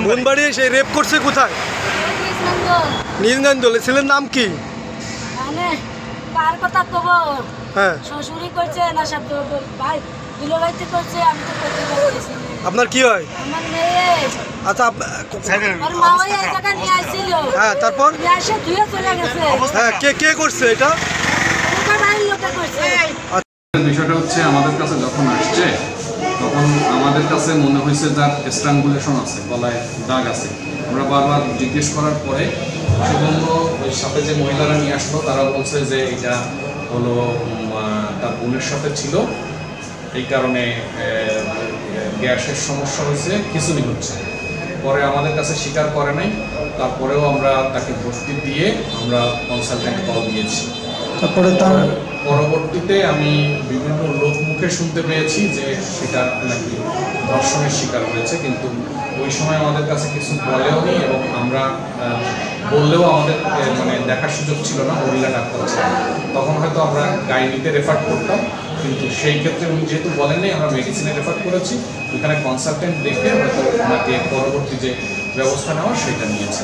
বুনবাড়ি এসে রেপ করছে কোথায়? নীলনন্দল। ছেলের নাম কি? কার কথা কব? হ্যাঁ, শ্বশুরই করছে না সব ভাই দুলো ভাইতে করছে, আমি তো করতে পারতেছি না। আপনার কি হয়? আমার মেয়ে। আচ্ছা, ওর মা ওই এই জায়গা নিয়ে আসছিল। হ্যাঁ, তারপর? নিয়ে এসে ধুয়ে চলে গেছে। হ্যাঁ, কে করছে এটা? ওটা বাড়ির লোকে করছে। বিষয়টা হচ্ছে আমাদের কাছে যখন আসছে তখন আমাদের কাছে মনে হয়েছে তার স্ট্রাঙ্গুলেশন আছে, গলায় দাগ আছে। আমরা বারবার জিজ্ঞেস করার পরে সেজন্য ওই সাথে যে মহিলারা নিয়ে আসলো তারা বলছে যে এটা হলো তার বোনের সাথে ছিল, এই কারণে গ্যাসের সমস্যা হয়েছে, খিঁচুনি হচ্ছে। পরে আমাদের কাছে স্বীকার করে নাই, তারপরেও আমরা তাকে ভর্তি দিয়ে আমরা কনসালটেন্ট কল দিয়েছি। তারপরে তার পরবর্তীতে আমি বিভিন্ন লোক মুখে শুনতে পেয়েছি যে সেটা নাকি ধর্ষণের শিকার হয়েছে, কিন্তু ওই সময় আমাদের কাছে কিছু বলেও নি এবং আমরা বললেও আমাদের মানে দেখার সুযোগ ছিল না, মহিলা ডাক্তার ছিল। তখন হয়তো আমরা গাইনিতে রেফার করতাম, কিন্তু সেই ক্ষেত্রে উনি যেহেতু বলেননি আমরা মেডিসিনে রেফার করেছি। ওইখানে কনসালটেন্ট দেখে হয়তো ওনাকে পরবর্তী যে ব্যবস্থা নেওয়া সেটা নিয়েছে।